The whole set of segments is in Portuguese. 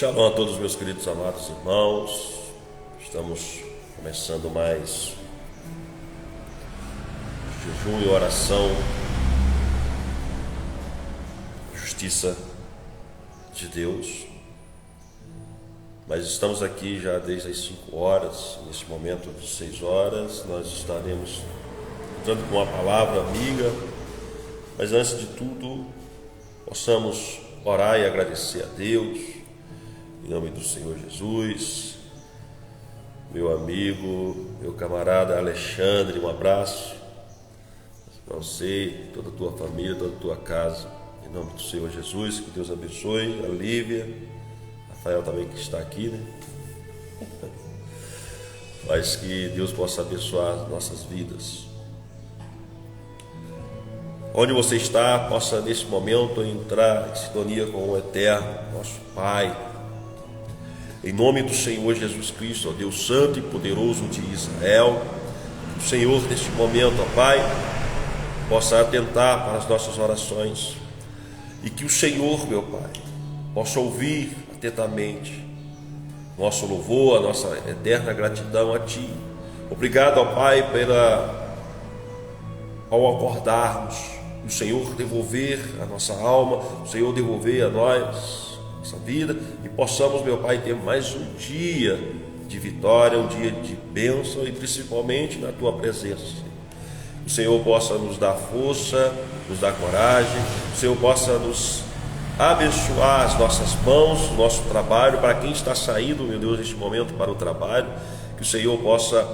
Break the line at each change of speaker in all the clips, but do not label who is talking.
Shalom a todos meus queridos amados irmãos. Estamos começando mais jejum e oração, justiça de Deus. Mas estamos aqui já desde as 5 horas, neste momento de 6 horas, nós estaremos entrando com uma palavra amiga. Mas antes de tudo, possamos orar e agradecer a Deus, em nome do Senhor Jesus. Meu amigo, meu camarada Alexandre, um abraço para você, toda a tua família, toda a tua casa, em nome do Senhor Jesus. Que Deus abençoe a Lívia, Rafael também que está aqui, né? Mas que Deus possa abençoar as nossas vidas. Onde você está, possa nesse momento entrar em sintonia com o Eterno, nosso Pai. Em nome do Senhor Jesus Cristo, ó Deus Santo e Poderoso de Israel, o Senhor neste momento, ó Pai, possa atentar para as nossas orações e que o Senhor, meu Pai, possa ouvir atentamente nosso louvor, a nossa eterna gratidão a Ti. Obrigado, ó Pai, ao acordarmos, o Senhor devolver a nossa alma, o Senhor devolver a nós nossa vida, e possamos, meu Pai, ter mais um dia de vitória, um dia de bênção, e principalmente na Tua presença. O Senhor possa nos dar força, nos dar coragem, o Senhor possa nos abençoar as nossas mãos, o nosso trabalho, para quem está saindo, meu Deus, neste momento para o trabalho, que o Senhor possa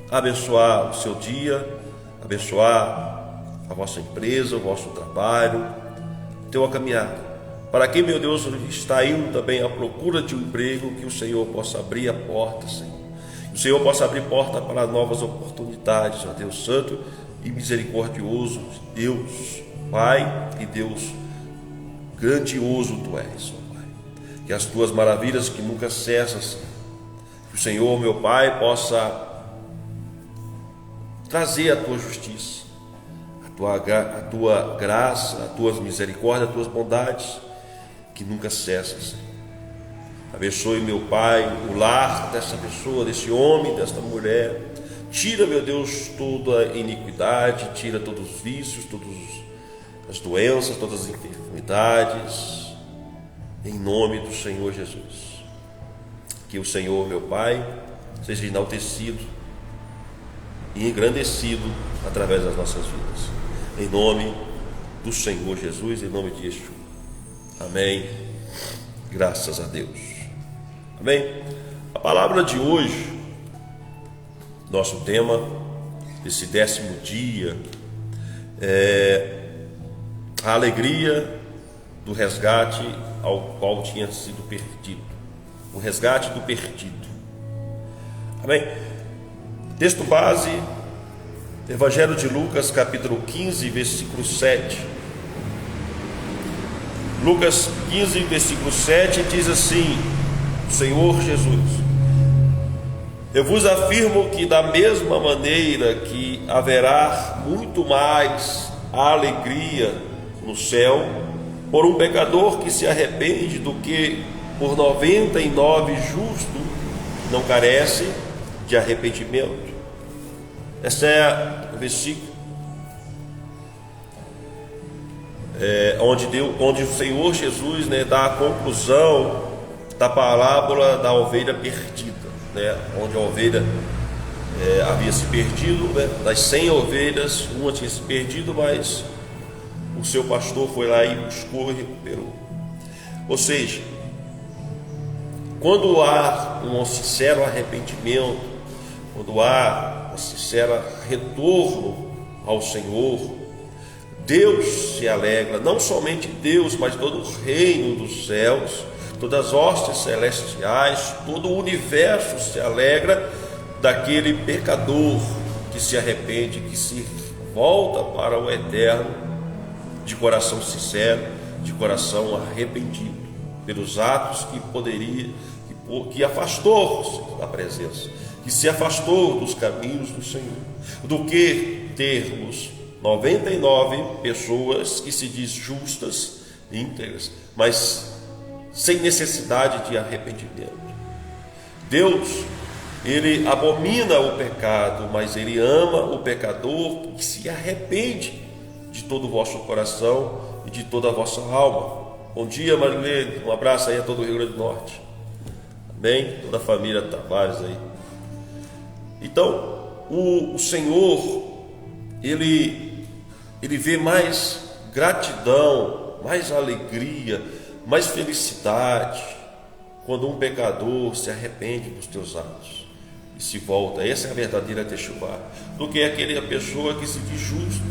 abençoar o seu dia, abençoar a vossa empresa, o vosso trabalho, a tua caminhada. Para quem, meu Deus, está indo também à procura de um emprego, que o Senhor possa abrir a porta, Senhor. Que o Senhor possa abrir porta para novas oportunidades, ó Deus Santo e misericordioso, Deus, Pai e Deus grandioso Tu és, ó Pai. Que as Tuas maravilhas que nunca cessam, Senhor. Que o Senhor, meu Pai, possa trazer a Tua justiça, a Tua graça, a Tua misericórdia, as Tuas bondades, que nunca cessam, Senhor. Abençoe, meu Pai, o lar dessa pessoa, desse homem, desta mulher. Tira, meu Deus, toda a iniquidade, tira todos os vícios, todas as doenças, todas as enfermidades, em nome do Senhor Jesus. Que o Senhor, meu Pai, seja enaltecido e engrandecido através das nossas vidas, em nome do Senhor Jesus, em nome de Yeshua. Amém. Graças a Deus. Amém. A palavra de hoje, nosso tema desse 10º dia, é a alegria do resgate ao qual tinha sido perdido. O resgate do perdido. Amém. Texto base, Evangelho de Lucas, capítulo 15, versículo 7. Lucas 15, versículo 7 diz assim: Senhor Jesus, eu vos afirmo que da mesma maneira que haverá muito mais alegria no céu por um pecador que se arrepende do que por 99 justos que não carece de arrependimento. Esse é o versículo onde o Senhor Jesus, né, dá a conclusão da parábola da ovelha perdida, né, onde a ovelha havia se perdido, né, das 100 ovelhas, uma tinha se perdido, mas o seu pastor foi lá e buscou e recuperou. Ou seja, quando há um sincero arrependimento, quando há um sincero retorno ao Senhor, Deus se alegra, não somente Deus, mas todo o reino dos céus, todas as hostes celestiais, todo o universo se alegra daquele pecador que se arrepende, que se volta para o Eterno de coração sincero, de coração arrependido pelos atos que afastou da presença, que se afastou dos caminhos do Senhor, do que termos 99 pessoas que se diz justas, íntegras, mas sem necessidade de arrependimento. Deus, Ele abomina o pecado, mas Ele ama o pecador que se arrepende de todo o vosso coração e de toda a vossa alma. Bom dia, Marilene, um abraço aí a todo o Rio Grande do Norte. Amém? Toda a família Tavares aí. Então, o Senhor, Ele vê mais gratidão, mais alegria, mais felicidade quando um pecador se arrepende dos teus atos e se volta. Essa é a verdadeira techuvá, do que aquela pessoa que se diz justo,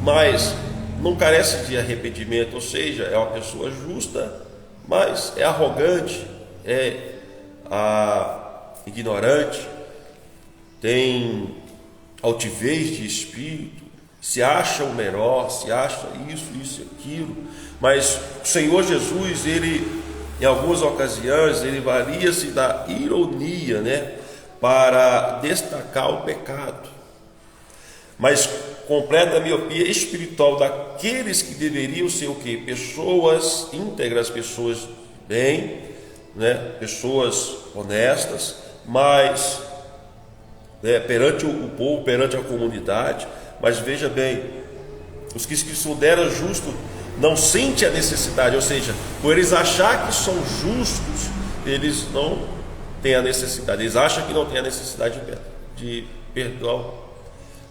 mas não carece de arrependimento, ou seja, é uma pessoa justa, mas é arrogante, é ignorante, tem altivez de espírito, se acha o melhor, se acha isso e aquilo. Mas o Senhor Jesus, Ele, em algumas ocasiões, Ele varia-se da ironia, para destacar o pecado, mas completa a miopia espiritual daqueles que deveriam ser o quê? Pessoas íntegras, pessoas bem, pessoas honestas, mas perante o povo, perante a comunidade. Mas veja bem, os que se consideram justos não sentem a necessidade, ou seja, por eles achar que são justos, eles não têm a necessidade, eles acham que não têm a necessidade de perdão,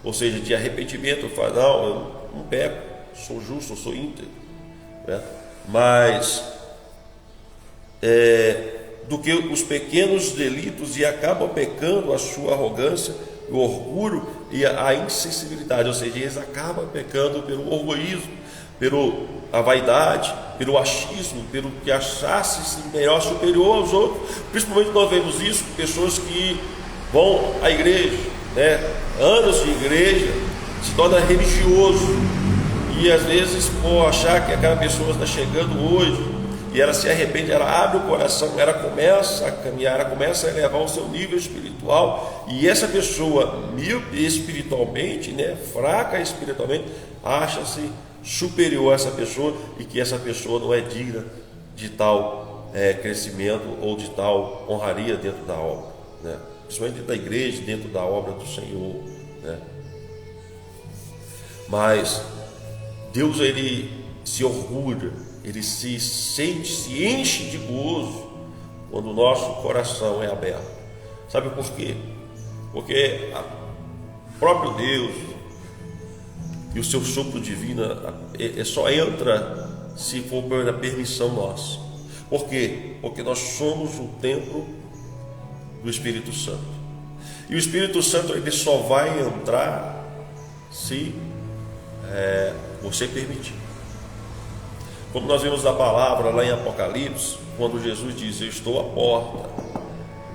ou seja, de arrependimento. Fala, não, eu não peco, sou justo, eu sou íntegro, mas do que os pequenos delitos, e acabam pecando a sua arrogância, o orgulho e a insensibilidade, ou seja, eles acabam pecando pelo orgulhismo, pela vaidade, pelo achismo, pelo que achasse melhor, superior aos outros. Principalmente nós vemos isso, pessoas que vão à igreja, anos de igreja, se torna religioso, e às vezes por achar que aquela pessoa está chegando hoje, e ela se arrepende, ela abre o coração, ela começa a caminhar, ela começa a elevar o seu nível espiritual, e essa pessoa míope espiritualmente, fraca espiritualmente, acha-se superior a essa pessoa, e que essa pessoa não é digna de tal crescimento ou de tal honraria dentro da obra, principalmente dentro da igreja, dentro da obra do Senhor, Mas Deus, Ele se orgulha, Ele se sente, se enche de gozo quando o nosso coração é aberto. Sabe por quê? Porque o próprio Deus e o seu sopro divino só entra se for pela permissão nossa. Por quê? Porque nós somos o templo do Espírito Santo, e o Espírito Santo, ele só vai entrar se você permitir. Como nós vemos na palavra lá em Apocalipse, quando Jesus diz: eu estou à porta,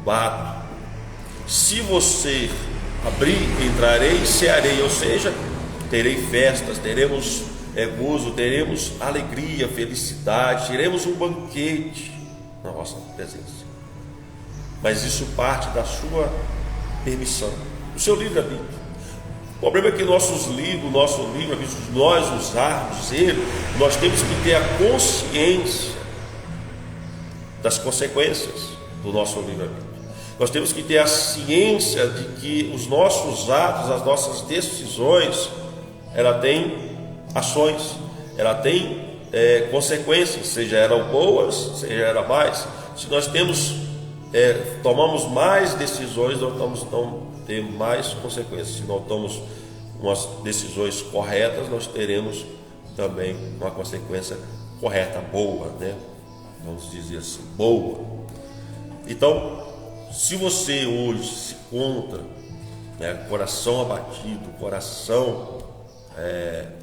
bato, se você abrir, entrarei e cearei, ou seja, terei festas, teremos gozo, teremos alegria, felicidade, teremos um banquete na nossa presença. Mas isso parte da sua permissão, do seu livre-arbítrio. O problema é que nosso livre-arbítrio, nós usarmos ele, nós temos que ter a consciência das consequências do nosso livre-arbítrio. Nós temos que ter a ciência de que os nossos atos, as nossas decisões, ela tem ações, ela tem consequências, seja eram boas, seja era mais. Se nós tomamos mais decisões, nós não temos mais consequências. Se nós tomamos umas decisões corretas, nós teremos também uma consequência correta, boa, vamos dizer assim, boa. Então, se você hoje se encontra coração abatido, coração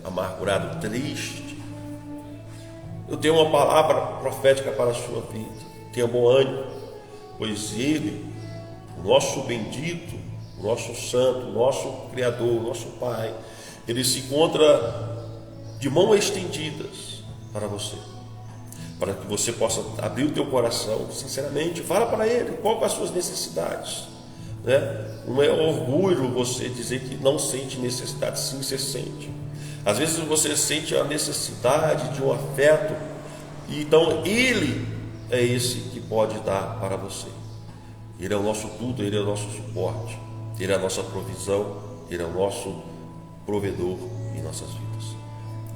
amargurado, triste, eu tenho uma palavra profética para a sua vida. Tenha bom ânimo, pois Ele, o nosso bendito, o nosso santo, o nosso Criador, o nosso Pai, Ele se encontra de mãos estendidas para você, para que você possa abrir o teu coração sinceramente. Fala para Ele qual são as suas necessidades, Não é orgulho você dizer que não sente necessidade. Sim, você sente. Às vezes você sente a necessidade de um afeto, e então Ele é esse que pode dar para você. Ele é o nosso tudo, Ele é o nosso suporte, Ele é a nossa provisão, Ele é o nosso provedor em nossas vidas.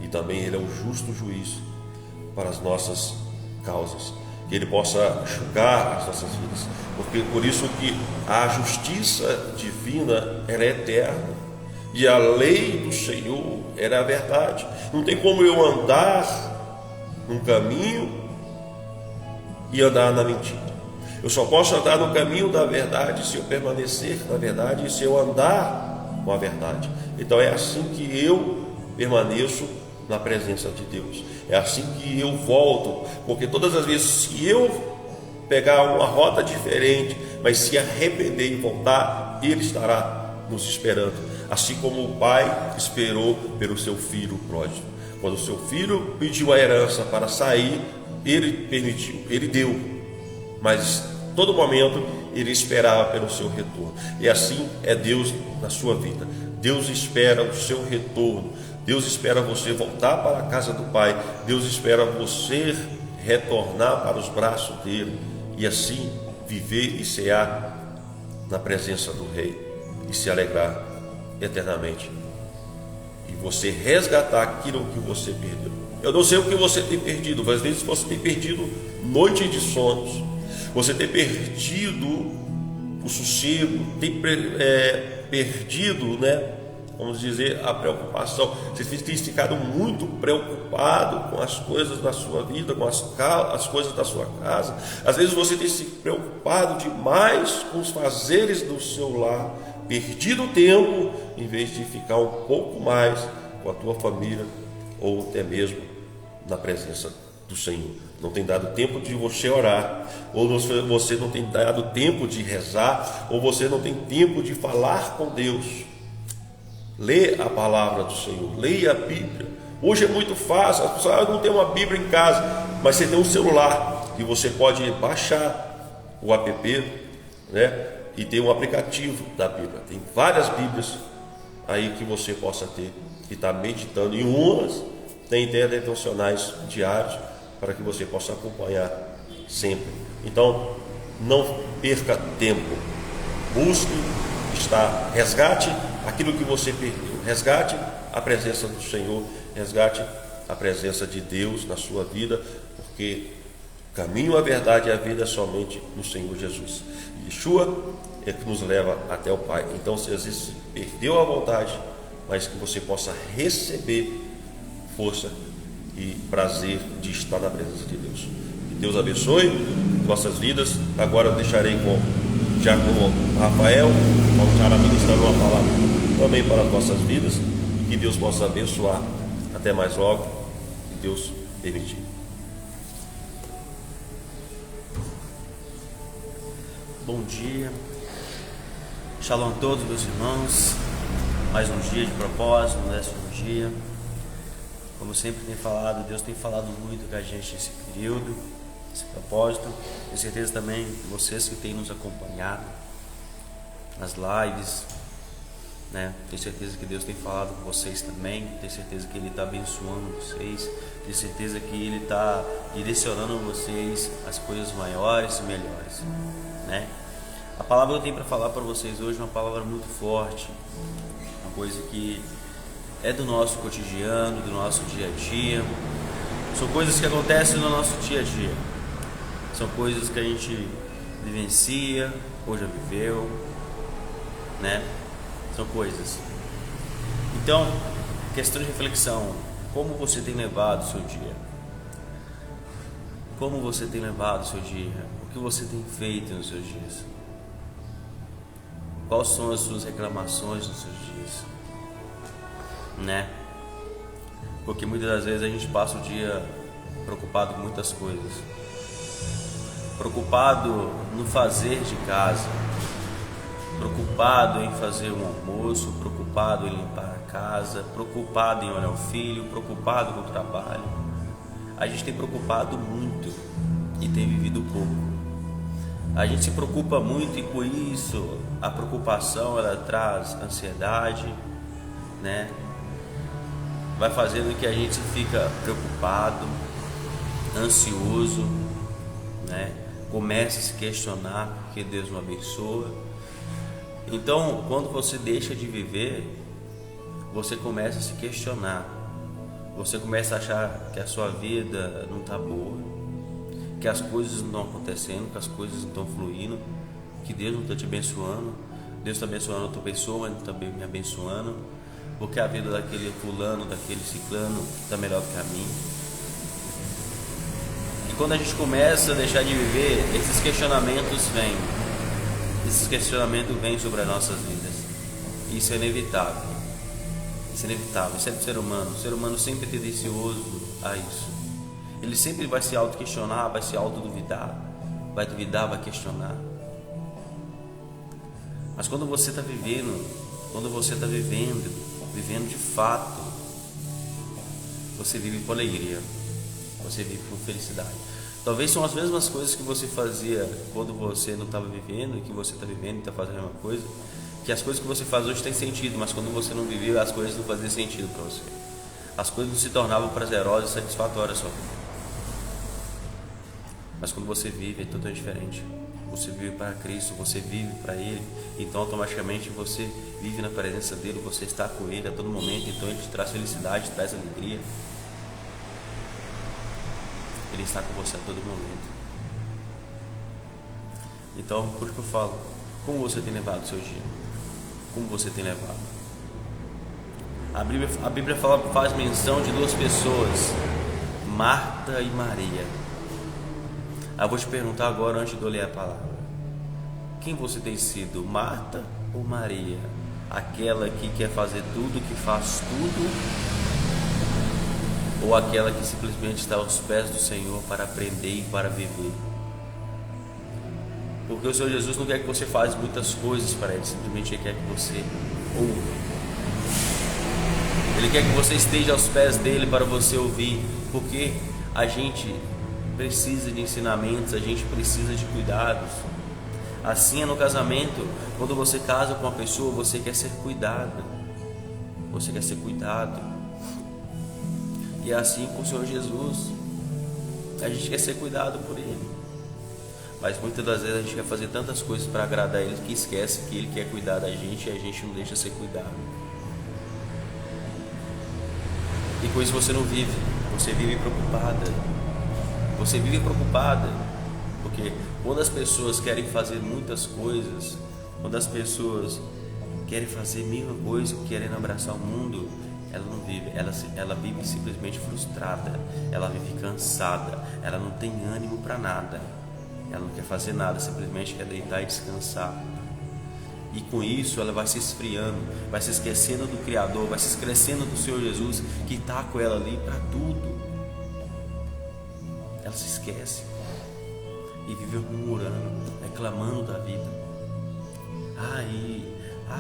E também Ele é o justo juiz para as nossas causas, que Ele possa julgar as nossas vidas, porque por isso que a justiça divina, ela é eterna, e a lei do Senhor, ela é a verdade. Não tem como eu andar num caminho e andar na mentira. Eu só posso andar no caminho da verdade se eu permanecer na verdade e se eu andar com a verdade. Então é assim que eu permaneço na presença de Deus. É assim que eu volto, porque todas as vezes, se eu pegar uma rota diferente, mas se arrepender e voltar, Ele estará nos esperando, assim como o pai esperou pelo seu filho pródigo. Quando o seu filho pediu a herança para sair, Ele permitiu, Ele deu, mas todo momento Ele esperava pelo seu retorno. E assim é Deus na sua vida. Deus espera o seu retorno. Deus espera você voltar para a casa do Pai. Deus espera você retornar para os braços dele e assim viver e cear na presença do Rei e se alegrar eternamente, e você resgatar aquilo que você perdeu. Eu não sei o que você tem perdido, mas às vezes você tem perdido noites de sonhos, você tem perdido o sossego, tem perdido, vamos dizer, a preocupação. Você tem ficado muito preocupado com as coisas da sua vida, com as coisas da sua casa. Às vezes você tem se preocupado demais com os fazeres do seu lar, perdido tempo, em vez de ficar um pouco mais com a tua família, ou até mesmo na presença do Senhor. Não tem dado tempo de você orar, ou você não tem dado tempo de rezar, ou você não tem tempo de falar com Deus. Lê a palavra do Senhor, leia a Bíblia. Hoje é muito fácil, as pessoas não tem uma Bíblia em casa, mas você tem um celular e você pode baixar o app, e tem um aplicativo da Bíblia. Tem várias Bíblias aí que você possa ter e estar meditando. E umas tem devocionais diários para que você possa acompanhar sempre. Então, não perca tempo. Busque resgate aquilo que você perdeu. Resgate a presença do Senhor. Resgate a presença de Deus na sua vida, porque o caminho, a verdade e a vida é somente no Senhor Jesus. Yeshua é que nos leva até o Pai. Então, se às vezes perdeu a vontade, mas que você possa receber força e prazer de estar na presença de Deus. Que Deus abençoe nossas vidas. Agora eu deixarei com o diácono Rafael, vamos estar ministrando uma palavra também para as nossas vidas. Que Deus possa abençoar. Até mais logo, que Deus permitir.
Bom dia, shalom a todos meus irmãos. Mais um dia de propósito, um 10º dia. Como sempre tem falado, Deus tem falado muito com a gente nesse período, esse propósito. Tenho certeza também vocês que têm nos acompanhado nas lives, Tenho certeza que Deus tem falado com vocês também. Tenho certeza que Ele está abençoando vocês. Tenho certeza que Ele está direcionando vocês às coisas maiores e melhores, A palavra que eu tenho para falar para vocês hoje é uma palavra muito forte, uma coisa que é do nosso cotidiano, do nosso dia a dia. São coisas que acontecem no nosso dia a dia, são coisas que a gente vivencia ou já viveu, São coisas. Então, questão de reflexão: como você tem levado o seu dia? Como você tem levado o seu dia? O que você tem feito nos seus dias? Quais são as suas reclamações nos seus dias? Porque muitas das vezes a gente passa o dia preocupado com muitas coisas. Preocupado no fazer de casa, preocupado em fazer um almoço, preocupado em limpar a casa, preocupado em olhar o filho, preocupado com o trabalho. A gente tem preocupado muito e tem vivido pouco. A gente se preocupa muito e por isso a preocupação ela traz ansiedade, Vai fazendo que a gente fica preocupado, ansioso, né? Começa a se questionar porque Deus não abençoa. Então, quando você deixa de viver, você começa a se questionar. Você começa a achar que a sua vida não está boa, que as coisas não estão acontecendo, que as coisas não estão fluindo, que Deus não está te abençoando. Deus está abençoando outra pessoa, mas não está me abençoando, porque a vida daquele fulano, daquele ciclano está melhor que a minha. E quando a gente começa a deixar de viver, esses questionamentos vêm. Esses questionamentos vêm sobre as nossas vidas. Isso é inevitável. Isso é inevitável. Isso é do ser humano. O ser humano sempre é tendencioso a isso. Ele sempre vai se auto-questionar, vai se auto-duvidar, vai duvidar, vai questionar. Mas quando você está vivendo, vivendo de fato, você vive com alegria, você vive com felicidade. Talvez são as mesmas coisas que você fazia quando você não estava vivendo, e que você está vivendo e está fazendo a mesma coisa, que as coisas que você faz hoje têm sentido, mas quando você não viveu, as coisas não faziam sentido para você. As coisas não se tornavam prazerosas e satisfatórias só. Mas quando você vive, é totalmente diferente. Você vive para Cristo, você vive para Ele, então automaticamente você vive na presença dEle, você está com Ele a todo momento, então Ele te traz felicidade, te traz alegria. Ele está com você a todo momento. Então, por isso que eu falo, como você tem levado o seu dia? Como você tem levado? A Bíblia faz menção de duas pessoas, Marta e Maria. Eu vou te perguntar agora, antes de eu ler a palavra: quem você tem sido, Marta ou Maria? Aquela que quer fazer tudo, que faz tudo, ou aquela que simplesmente está aos pés do Senhor para aprender e para viver? Porque o Senhor Jesus não quer que você faça muitas coisas para Ele, simplesmente Ele quer que você ouve. Ele quer que você esteja aos pés dEle para você ouvir, porque a gente precisa de ensinamentos, a gente precisa de cuidados. Assim é no casamento. Quando você casa com uma pessoa, você quer ser cuidado, você quer ser cuidado. E é assim com o Senhor Jesus, a gente quer ser cuidado por Ele, mas muitas das vezes a gente quer fazer tantas coisas para agradar Ele, que esquece que Ele quer cuidar da gente e a gente não deixa ser cuidado. E com isso você não vive, você vive preocupada. Você vive preocupada, porque quando as pessoas querem fazer muitas coisas, quando as pessoas querem fazer mil coisas, querendo abraçar o mundo, ela não vive, ela vive simplesmente frustrada, ela vive cansada, ela não tem ânimo para nada, ela não quer fazer nada, simplesmente quer deitar e descansar. E com isso ela vai se esfriando, vai se esquecendo do Criador, vai se esquecendo do Senhor Jesus, que está com ela ali para tudo. Ela se esquece e vive murmurando, reclamando da vida.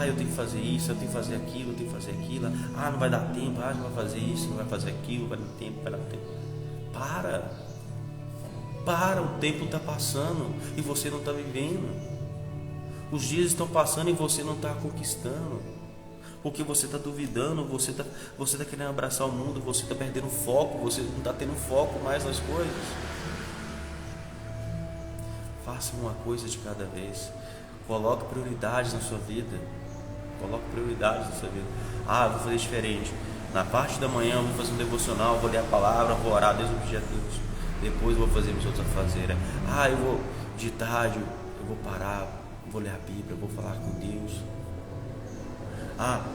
Eu tenho que fazer isso, eu tenho que fazer aquilo, eu tenho que fazer aquilo. Não vai dar tempo, não vai fazer isso, não vai fazer aquilo, vai dar tempo, vai dar tempo. Para, o tempo está passando e você não está vivendo. Os dias estão passando e você não está conquistando, porque você está duvidando, você tá querendo abraçar o mundo, você está perdendo foco, você não está tendo foco mais nas coisas. Faça uma coisa de cada vez. Coloque prioridades na sua vida. Coloque prioridades na sua vida. Eu vou fazer diferente. Na parte da manhã eu vou fazer um devocional, vou ler a palavra, vou orar, Deus, vou pedir a Deus. Depois eu vou fazer meus outros afazeres. Eu vou de tarde, eu vou parar, vou ler a Bíblia, vou falar com Deus.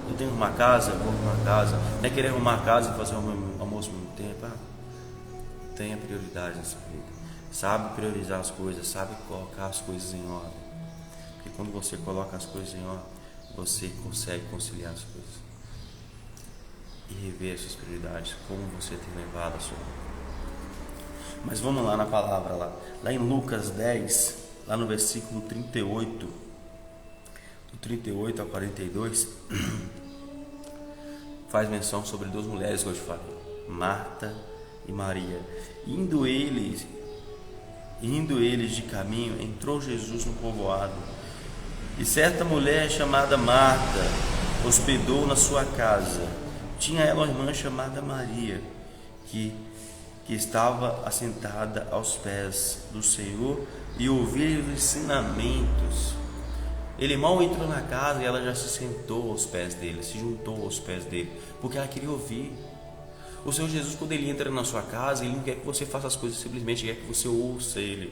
Eu tenho uma casa, vou arrumar a casa. Não é querer arrumar a casa e fazer um almoço ao mesmo tempo. Tenha prioridade nessa vida. Sabe priorizar as coisas, sabe colocar as coisas em ordem. Porque quando você coloca as coisas em ordem, você consegue conciliar as coisas e rever as suas prioridades, como você tem levado a sua vida. Mas vamos lá na palavra, lá em Lucas 10, lá no versículo 38, do 38 a 42, faz menção sobre duas mulheres que eu te falei, Marta e Maria. Indo eles de caminho, entrou Jesus no povoado, e certa mulher chamada Marta hospedou na sua casa. Tinha ela uma irmã chamada Maria, que que estava assentada aos pés do Senhor e ouvir os ensinamentos. Ele mal entrou na casa e ela já se sentou aos pés dele, se juntou aos pés dele, porque ela queria ouvir. O Senhor Jesus, quando Ele entra na sua casa, Ele não quer que você faça as coisas simplesmente, Ele quer que você ouça Ele.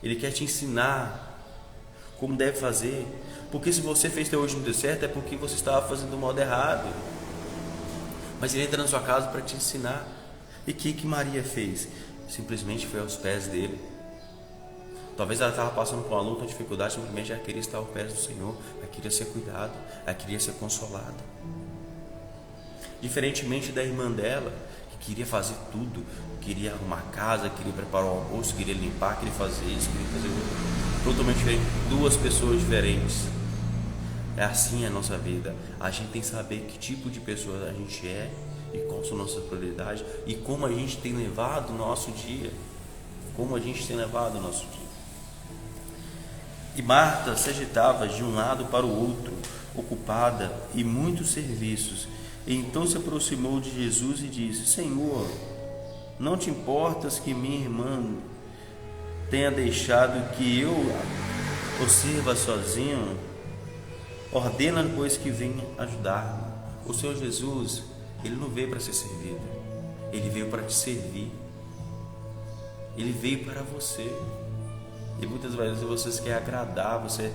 Ele quer te ensinar como deve fazer, porque se você fez até hoje não deu certo, é porque você estava fazendo do modo errado. Mas Ele entra na sua casa para te ensinar. E o que Maria fez? Simplesmente foi aos pés dele. Talvez ela estava passando por uma luta, uma dificuldade, simplesmente ela queria estar aos pés do Senhor, ela queria ser cuidada, ela queria ser consolada. Diferentemente da irmã dela, que queria fazer tudo, queria arrumar casa, queria preparar o almoço, queria limpar, queria fazer isso, queria fazer outro. Totalmente diferente, duas pessoas diferentes. É assim a nossa vida. A gente tem que saber que tipo de pessoa a gente é e quais são nossas prioridades e como a gente tem levado o nosso dia. Como a gente tem levado o nosso dia. E Marta se agitava de um lado para o outro, ocupada em muitos serviços. E então se aproximou de Jesus e disse: Senhor, não te importas que minha irmã tenha deixado que eu o sirva sozinho? Ordena, pois, que venha ajudar-me. O Senhor Jesus, Ele não veio para ser servido, Ele veio para te servir. Ele veio para você. E muitas vezes você quer agradar, você,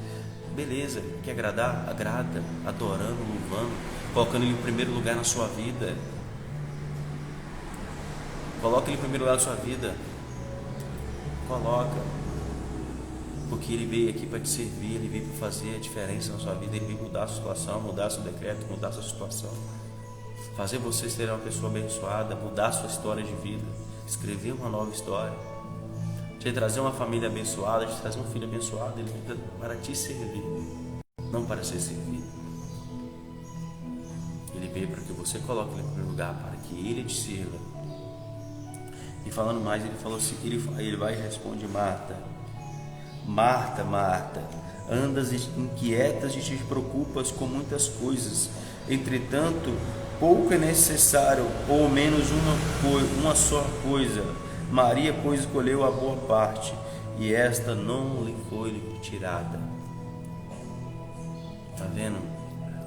beleza, quer agradar? Agrada, adorando, louvando, colocando Ele em primeiro lugar na sua vida. Coloca Ele em primeiro lugar na sua vida. Coloca. Porque Ele veio aqui para te servir, Ele veio para fazer a diferença na sua vida, Ele veio mudar a sua situação, mudar seu decreto, mudar a sua situação. Fazer você ser uma pessoa abençoada, mudar a sua história de vida, escrever uma nova história. Te trazer uma família abençoada, te trazer um filho abençoado. Ele veio para te servir, não para ser servido. Ele veio para que você coloque Ele em primeiro lugar, para que Ele te sirva. E falando mais, Ele falou assim, ele vai e responde: Marta, Marta, Marta, andas inquietas e te preocupas com muitas coisas. Entretanto, pouco é necessário, ou menos uma só coisa. Maria, pois, escolheu a boa parte, e esta não lhe foi tirada. Está vendo?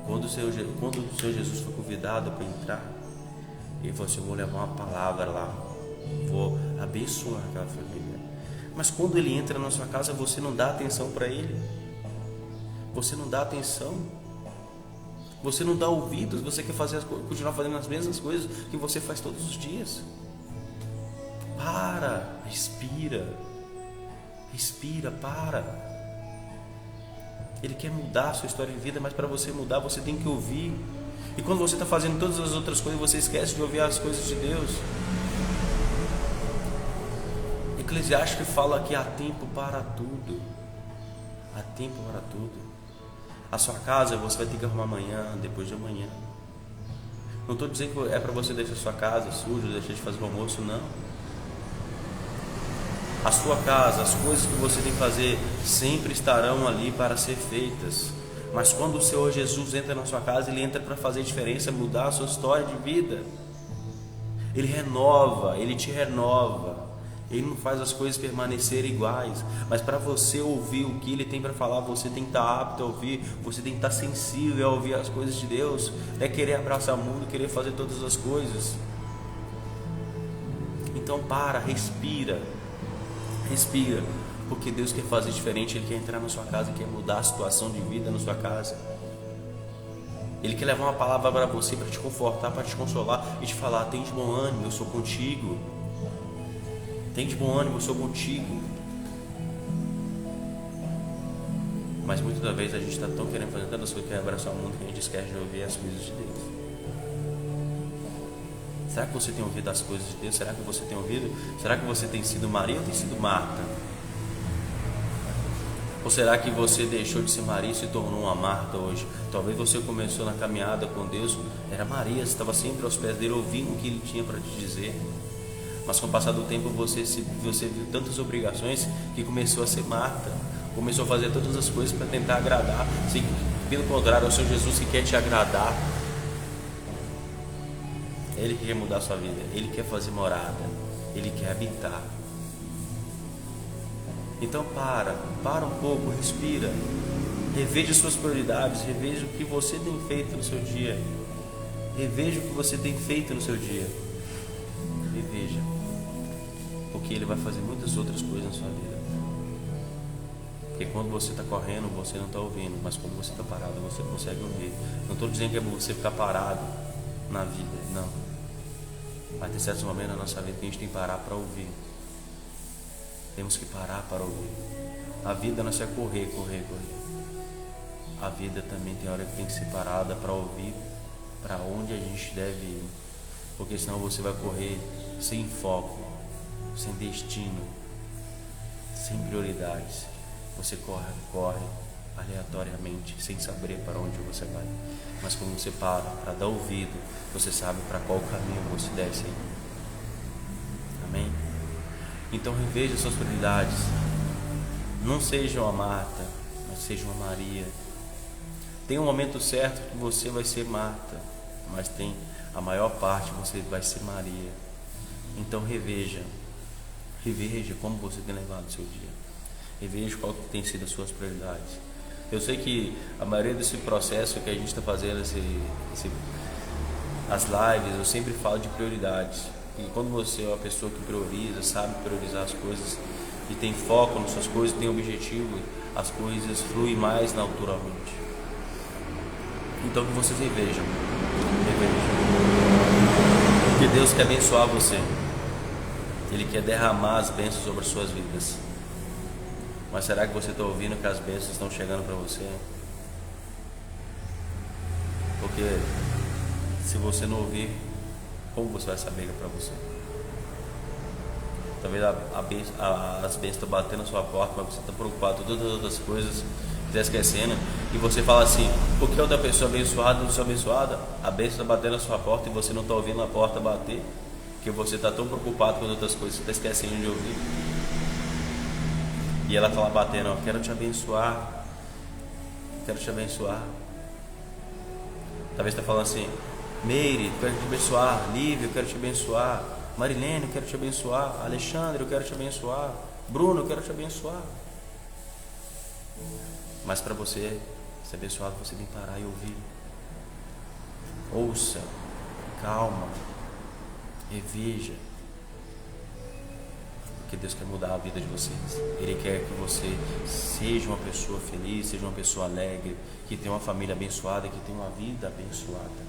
Quando o Senhor Jesus foi convidado para entrar, Ele falou assim: eu vou levar uma palavra lá, vou abençoar aquela família. Mas quando Ele entra na sua casa, você não dá atenção para Ele. Você não dá atenção. Você não dá ouvidos. Você quer continuar fazendo as mesmas coisas que você faz todos os dias. Para, respira, para. Ele quer mudar a sua história de vida, mas para você mudar, você tem que ouvir. E quando você está fazendo todas as outras coisas, você esquece de ouvir as coisas de Deus. Eclesiastes fala que há tempo para tudo. Há tempo para tudo. A sua casa você vai ter que arrumar amanhã, depois de amanhã. Não estou dizendo que é para você deixar a sua casa suja, deixar de fazer o almoço, não. A sua casa, as coisas que você tem que fazer sempre estarão ali para ser feitas. Mas quando o Senhor Jesus entra na sua casa, Ele entra para fazer diferença, mudar a sua história de vida. Ele renova, Ele te renova. Ele não faz as coisas permanecerem iguais. Mas para você ouvir o que Ele tem para falar, você tem que estar apto a ouvir. Você tem que estar sensível a ouvir as coisas de Deus. Não é querer abraçar o mundo, querer fazer todas as coisas. Então para, respira, porque Deus quer fazer diferente. Ele quer entrar na sua casa, quer mudar a situação de vida na sua casa. Ele quer levar uma palavra para você, para te confortar, para te consolar e te falar: tem de bom ânimo, eu sou contigo. Tem de bom ânimo, eu sou contigo. Mas muitas das vezes a gente está tão querendo fazer tantas coisas, quer abraçar o mundo, que a gente esquece de ouvir as coisas de Deus. Será que você tem ouvido as coisas de Deus? Será que você tem ouvido? Será que você tem sido Maria ou tem sido Marta? Ou será que você deixou de ser Maria e se tornou uma Marta hoje? Talvez você começou na caminhada com Deus, era Maria, você estava sempre aos pés dele, ouvindo o que ele tinha para te dizer. Mas com o passar do tempo você viu tantas obrigações que começou a ser Marta. Começou a fazer todas as coisas para tentar agradar. Pelo contrário, é o Senhor Jesus que quer te agradar. Ele quer mudar a sua vida, Ele quer fazer morada, Ele quer habitar. Então para um pouco, respira, reveja suas prioridades, reveja o que você tem feito no seu dia, reveja o que você tem feito no seu dia, reveja, porque Ele vai fazer muitas outras coisas na sua vida. Porque quando você está correndo, você não está ouvindo, mas quando você está parado, você consegue ouvir. Não estou dizendo que é você ficar parado na vida, não. Vai ter certos momentos na nossa vida que a gente tem que parar para ouvir. Temos que parar para ouvir. A vida não é correr. A vida também tem hora que tem que ser parada para ouvir para onde a gente deve ir. Porque senão você vai correr sem foco, sem destino, sem prioridades. Você corre aleatoriamente, sem saber para onde você vai. Mas quando você para dar ouvido, você sabe para qual caminho você deve seguir. Amém? Então reveja suas prioridades. Não seja uma Marta, mas seja uma Maria. Tem um momento certo que você vai ser Marta, mas tem a maior parte que você vai ser Maria. Então reveja como você tem levado o seu dia. Reveja qual que tem sido as suas prioridades. Eu sei que a maioria desse processo que a gente está fazendo, as lives, eu sempre falo de prioridades. E quando você é uma pessoa que prioriza, sabe priorizar as coisas e tem foco nas suas coisas, tem objetivo, as coisas fluem mais naturalmente. Então que vocês revejam. Porque Deus quer abençoar você. Ele quer derramar as bênçãos sobre as suas vidas. Mas será que você está ouvindo que as bênçãos estão chegando para você? Porque se você não ouvir, como você vai saber que é para você? Talvez as bênçãos estão batendo na sua porta, mas você está preocupado com todas as outras coisas, está esquecendo, e você fala assim: por que outra pessoa abençoada não sou abençoada? A bênção está batendo na sua porta e você não está ouvindo a porta bater, porque você está tão preocupado com outras coisas, você está esquecendo de ouvir. E ela está lá batendo: ó, quero te abençoar, quero te abençoar. Talvez está falando assim: Meire, eu quero te abençoar. Lívia, eu quero te abençoar. Marilene, eu quero te abençoar. Alexandre, eu quero te abençoar. Bruno, eu quero te abençoar. Mas para você ser abençoado, você tem que parar e ouvir. Ouça, calma, reveja. Porque Deus quer mudar a vida de vocês. Ele quer que você seja uma pessoa feliz, seja uma pessoa alegre, que tenha uma família abençoada, que tenha uma vida abençoada.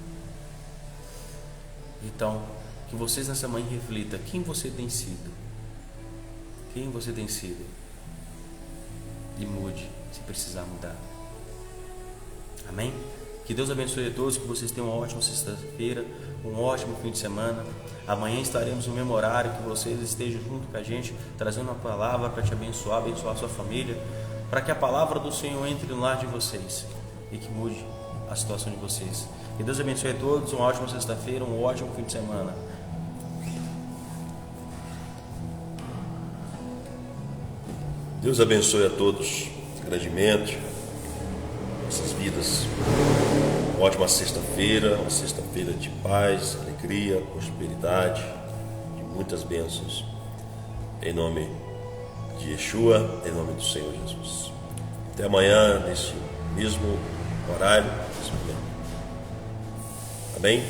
Então, que vocês nessa manhã reflitam quem você tem sido. Quem você tem sido. E mude, se precisar mudar. Amém? Que Deus abençoe a todos, que vocês tenham uma ótima sexta-feira, um ótimo fim de semana. Amanhã estaremos no mesmo horário, que vocês estejam junto com a gente, trazendo uma palavra para te abençoar, abençoar a sua família, para que a palavra do Senhor entre no lar de vocês e que mude a situação de vocês. Que Deus abençoe a todos, uma ótima sexta-feira, um ótimo fim de semana.
Deus abençoe a todos grandemente, nossas vidas. Uma ótima sexta-feira, uma sexta-feira de paz, alegria, prosperidade, de muitas bênçãos. Em nome de Yeshua, em nome do Senhor Jesus. Até amanhã, nesse mesmo horário. Amém?